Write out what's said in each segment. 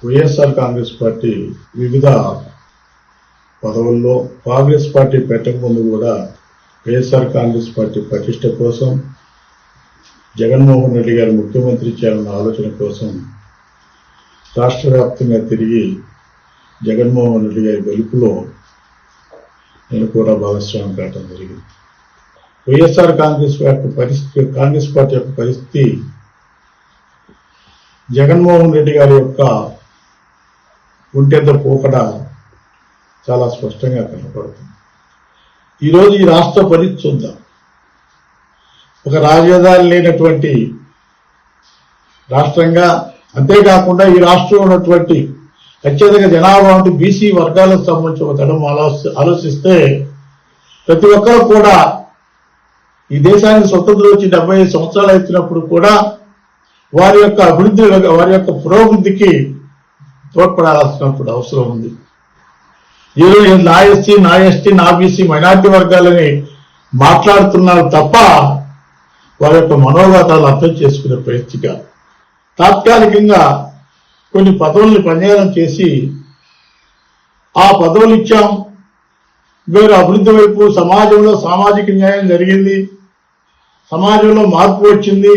YSR Congress party వివిధ పదవుల్లో Congress party పెట్టక ముందు కూడా వైఎస్ఆర్ కాంగ్రెస్ పార్టీ ప్రతిష్ట కోసం జగన్మోహన్ రెడ్డి గారు ముఖ్యమంత్రి చేయాలన్న ఆలోచన కోసం రాష్ట్ర వ్యాప్తంగా తిరిగి జగన్మోహన్ రెడ్డి గారి గెలుపులో నేను కూడా భాగస్వామ్యం కావడం జరిగింది. వైఎస్ఆర్ కాంగ్రెస్ పార్టీ యొక్క పరిస్థితి జగన్మోహన్ రెడ్డి గారి యొక్క ఒంటెద్ద పోకడ చాలా స్పష్టంగా కనపడుతుంది. ఈరోజు ఈ రాష్ట్ర పరిస్థితి చూద్దాం. ఒక రాజధాని లేనటువంటి రాష్ట్రంగా, అంతేకాకుండా ఈ రాష్ట్రంలో ఉన్నటువంటి అత్యధిక జనాభా ఉంటే బీసీ వర్గాలకు సంబంధించి ఒక తరం ఆలోచిస్తే ప్రతి ఒక్కరు కూడా ఈ దేశానికి స్వతంత్రం వచ్చి 75 సంవత్సరాలు అవుతున్నప్పుడు కూడా వారి యొక్క అభివృద్ధి, వారి యొక్క పురోభివృద్ధికి తోడ్పడాల్సినప్పుడు అవసరం ఉంది. ఈరోజు నా ఎస్టీ నా బీసీ మైనార్టీ వర్గాలని మాట్లాడుతున్నారు తప్ప వారి యొక్క మనోగతాలు అర్థం చేసుకునే పరిస్థితిగా తాత్కాలికంగా కొన్ని పదవుల్ని పనిచేయడం చేసి ఆ పదవులు ఇచ్చాం, వేరు అభివృద్ధి వైపు సమాజంలో సామాజిక న్యాయం జరిగింది, సమాజంలో మార్పు వచ్చింది,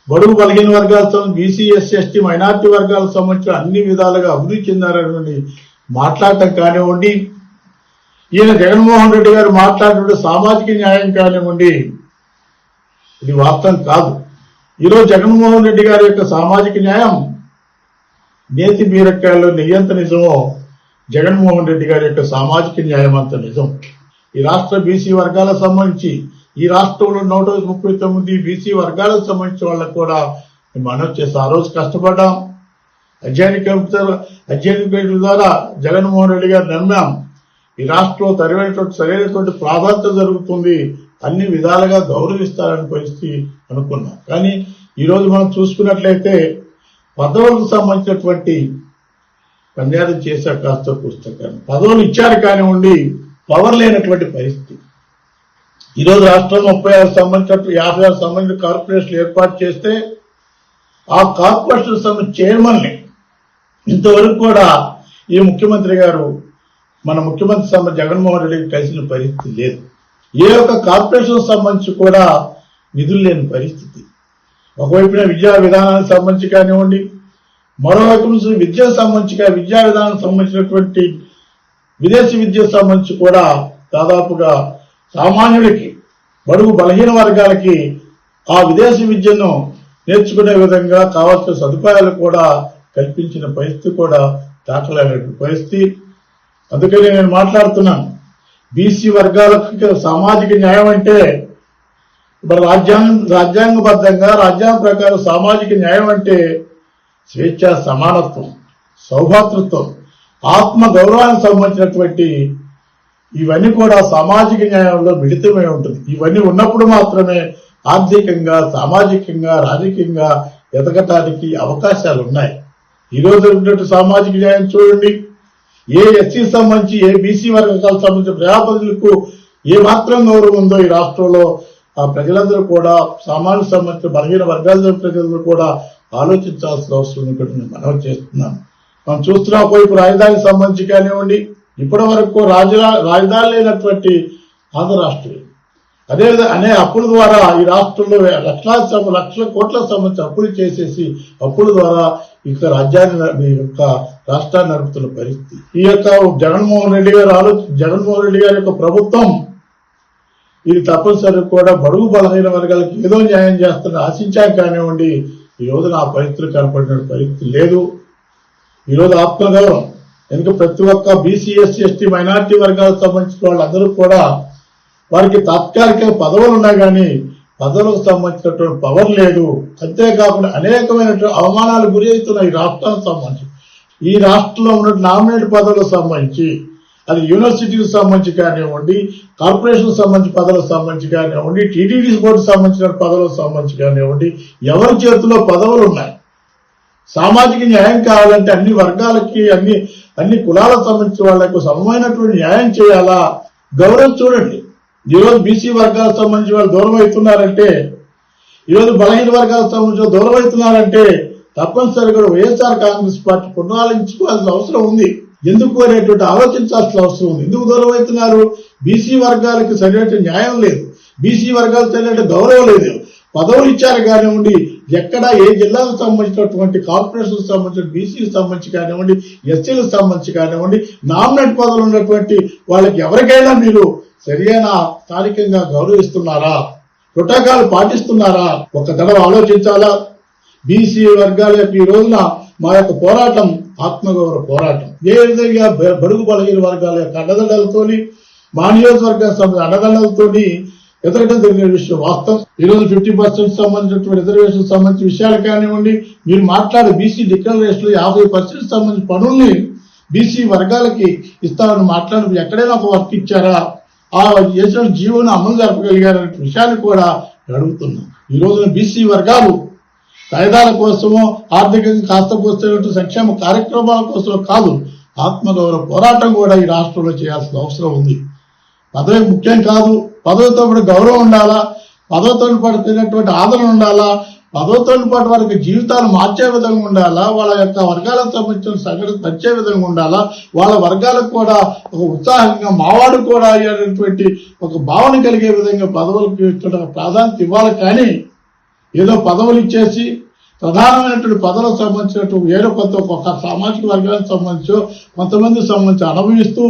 బడుగు బలహీన వర్గాలతో బీసీ ఎస్సీ ఎస్టీ మైనార్టీ వర్గాలకు సంబంధించిన అన్ని విధాలుగా అభివృద్ధి చెందారని మాట్లాడటం కానివ్వండి, ఈయన జగన్మోహన్ రెడ్డి గారు మాట్లాడినటువంటి సామాజిక న్యాయం కానివ్వండి, ఇది వాస్తవం కాదు. ఈరోజు జగన్మోహన్ రెడ్డి గారి యొక్క సామాజిక న్యాయం నేతి బీరకాయలో నెయ్యంత నిజమో జగన్మోహన్ రెడ్డి గారి యొక్క సామాజిక న్యాయం అంత నిజం. ఈ రాష్ట్ర బీసీ వర్గాలకు సంబంధించి ఈ రాష్ట్రంలో 139 బీసీ వర్గాలకు సంబంధించిన వాళ్ళకు కూడా మనం చేసి ఆ రోజు కష్టపడ్డాం. అధ్యయన ద్వారా జగన్మోహన్ రెడ్డి గారు నమ్మాం. ఈ రాష్ట్రంలో సరైనటువంటి ప్రాధాన్యత జరుగుతుంది, అన్ని విధాలుగా గౌరవిస్తారని పరిస్థితి అనుకున్నాం. కానీ ఈరోజు మనం చూసుకున్నట్లయితే పదవులకు సంబంధించినటువంటి పనియాదం చేశారు. కాస్త పుస్తకాన్ని పదవులు ఇచ్చారు కానివ్వండి, పవర్ లేనటువంటి పరిస్థితి. ఈరోజు రాష్ట్రంలో 36 సంబంధించినట్టు 56 సంబంధించిన కార్పొరేషన్లు ఏర్పాటు చేస్తే ఆ కార్పొరేషన్ సంబంధించిన చైర్మన్ని ఇంతవరకు కూడా ఈ ముఖ్యమంత్రి గారు మన ముఖ్యమంత్రి జగన్మోహన్ రెడ్డికి కలిసిన పరిస్థితి లేదు. ఏ ఒక్క కార్పొరేషన్ సంబంధించి కూడా నిధులు లేని పరిస్థితి. ఒకవైపున విద్యా విధానానికి సంబంధించి కానివ్వండి, మరోవైపు నుంచి విద్యకు సంబంధించి విద్యా విధానానికి సంబంధించినటువంటి విదేశీ విద్యకు సంబంధించి కూడా దాదాపుగా సామాన్యుడికి, బడుగు బలహీన వర్గాలకి ఆ విదేశీ విద్యను నేర్చుకునే విధంగా కావాల్సిన సదుపాయాలు కూడా కల్పించిన పరిస్థితి కూడా దాఖలైనటువంటి పరిస్థితి. అందుకని నేను మాట్లాడుతున్నాను, బీసీ వర్గాలకు సామాజిక న్యాయం అంటే మరి రాజ్యాంగబద్ధంగా రాజ్యాంగ ప్రకారం సామాజిక న్యాయం అంటే స్వేచ్ఛ, సమానత్వం, సౌభాతృత్వం, ఆత్మ గౌరవానికి సంబంధించినటువంటి ఇవన్నీ కూడా సామాజిక న్యాయంలో మిళితమై ఉంటుంది. ఇవన్నీ ఉన్నప్పుడు మాత్రమే ఆర్థికంగా, సామాజికంగా, రాజకీయంగా ఎదగటానికి అవకాశాలు ఉన్నాయి. ఈరోజు ఉన్నటువంటి సామాజిక న్యాయం చూడండి. ఏ ఎస్సీ సంబంధించి, ఏ బీసీ వర్గాలకు సంబంధించిన ప్రజాప్రతినిధులకు ఏ మాత్రం గౌరవం ఉందో ఈ రాష్ట్రంలో ఆ ప్రజలందరూ కూడా, సామాజిక సంబంధించిన బలహీన వర్గాల ప్రజలందరూ కూడా ఆలోచించాల్సిన అవసరం ఉందని నేను మనవి చేస్తున్నాను. మనం చూస్తున్నాం, వైపు రాజధానికి సంబంధించి కానివ్వండి, ఇప్పటి వరకు రాజధాని లేనటువంటి ఆంధ్ర రాష్ట్రం, అదే అప్పుల ద్వారా ఈ రాష్ట్రంలో లక్షల కోట్లకు సంబంధించి అప్పులు చేసేసి అప్పుల ద్వారా ఇక రాష్ట్రాన్ని నడుపుతున్న పరిస్థితి. ఈ యొక్క జగన్మోహన్ రెడ్డి గారి యొక్క ప్రభుత్వం ఇది తప్పనిసరిగా కూడా బడుగు బలహీన వర్గాలకు ఏదో న్యాయం చేస్తున్న ఆశించాం కానివ్వండి, ఈ రోజు నా పరిస్థితులు కనపడిన పరిస్థితి లేదు. ఈరోజు ఆత్మగౌరవం, ఎందుకంటే ప్రతి ఒక్క బీసీ ఎస్సీ ఎస్టీ మైనార్టీ వర్గాలకు సంబంధించిన వాళ్ళందరూ కూడా వారికి తాత్కాలిక పదవులు ఉన్నాయి, కానీ పదవులకు సంబంధించినటువంటి పవర్ లేదు. అంతేకాకుండా అనేకమైనటువంటి అవమానాలు గురి అవుతున్నాయి ఈ రాష్ట్రానికి సంబంధించి. ఈ రాష్ట్రంలో ఉన్న నామినేట్ పదవులకు సంబంధించి, అది యూనివర్సిటీకి సంబంధించి కానివ్వండి, కార్పొరేషన్ సంబంధించి పదవులకు సంబంధించి కానివ్వండి, టీటీడీ బోర్డుకు సంబంధించిన పదవులకు సంబంధించి కానివ్వండి, ఎవరి చేతిలో పదవులు ఉన్నాయి. సామాజిక న్యాయం కావాలంటే అన్ని వర్గాలకి, అన్ని కులాలకు సంబంధించిన వాళ్లకు సమమైనటువంటి న్యాయం చేయాలా? గౌరవం చూడండి. ఈరోజు బీసీ వర్గాలకు సంబంధించి వాళ్ళు దూరం అవుతున్నారంటే, ఈరోజు బలహీన వర్గాలకు సంబంధించిన దూరం అవుతున్నారంటే తప్పనిసరిగా వైఎస్ఆర్ కాంగ్రెస్ పార్టీ పునరాలించుకోవాల్సిన అవసరం ఉంది. ఎందుకు అనేటువంటి ఆలోచించాల్సిన అవసరం ఉంది. ఎందుకు దూరం అవుతున్నారు? బీసీ వర్గాలకు సరైన న్యాయం లేదు, బీసీ వర్గాలకు సరైన గౌరవం లేదు. పదవులు ఇచ్చారు కానివ్వండి, ఎక్కడ ఏ జిల్లాకు సంబంధించినటువంటి కార్పొరేషన్ సంబంధించిన బీసీలకు సంబంధించి కానివ్వండి, ఎస్సీలకు సంబంధించి కానివ్వండి, నామినేట్ పదవులు ఉన్నటువంటి వాళ్ళకి ఎవరికైనా మీరు సరైన స్థానికంగా గౌరవిస్తున్నారా? ప్రోటోకాల్ పాటిస్తున్నారా? ఒక తడవ ఆలోచించాలా. బీసీ వర్గాల యొక్క ఈ రోజున మా యొక్క పోరాటం ఆత్మగౌరవ పోరాటం. ఏ విధంగా బడుగు బలహీన వర్గాల యొక్క అండదండలతోని, మా నియోజకవర్గ అండదండలతోని ఎదగడం జరిగిన విషయం వాస్తవం. ఈ రోజు 50% సంబంధించినటువంటి రిజర్వేషన్ సంబంధించిన విషయాలు కానివ్వండి, మీరు మాట్లాడే బీసీ డిక్లరేషన్ 50% సంబంధించిన పనుల్ని బీసీ వర్గాలకి ఇస్తామని మాట్లాడి ఎక్కడైనా ఒక వర్క్ ఇచ్చారా? ఆ చేసిన జీవోను అమలు జరపగలిగారనే విషయాన్ని కూడా అడుగుతున్నాం. ఈ రోజున బీసీ వర్గాలు కాయిదాల కోసమో ఆర్థికంగా కాస్త పోస్తున్నట్టు సంక్షేమ కార్యక్రమాల కోసం కాదు, ఆత్మగౌరవ పోరాటం కూడా ఈ రాష్ట్రంలో చేయాల్సిన అవసరం ఉంది. పదవి ముఖ్యం కాదు, పదవితో పాటు గౌరవం ఉండాలా, పదవితో పడుతున్నటువంటి ఆదరణ ఉండాలా, పదవితో పాటు వారికి జీవితాలు మార్చే విధంగా ఉండాలా, వాళ్ళ యొక్క వర్గాలకు సంబంధించిన సంఘటన తెచ్చే విధంగా ఉండాలా, వాళ్ళ వర్గాలకు కూడా ఒక ఉత్సాహంగా మావాడు కూడా అయ్యేటువంటి ఒక భావన కలిగే విధంగా పదవులకు ప్రాధాన్యత ఇవ్వాలి. కానీ ఏదో పదవులు ఇచ్చేసి ప్రధానమైనటువంటి పదవులకు సంబంధించినటువంటి ఏదో కొంత ఒక సామాజిక వర్గానికి సంబంధించో కొంతమందికి సంబంధించి అనుభవిస్తూ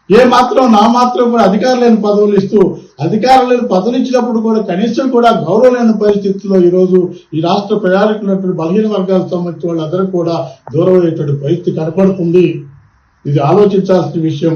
ఏ మాత్రం నా మాత్రం కూడా అధికారం లేని పదవులు ఇస్తూ, అధికారం లేని పదవులు ఇచ్చినప్పుడు కూడా కనీసం కూడా గౌరవం లేని పరిస్థితుల్లో ఈరోజు ఈ రాష్ట్ర ప్రయాణికులైనటువంటి బలహీన వర్గాలకు సంబంధించిన వాళ్ళందరూ కూడా దూరం అయ్యేటువంటి పరిస్థితి కనపడుతుంది. ఇది ఆలోచించాల్సిన విషయం.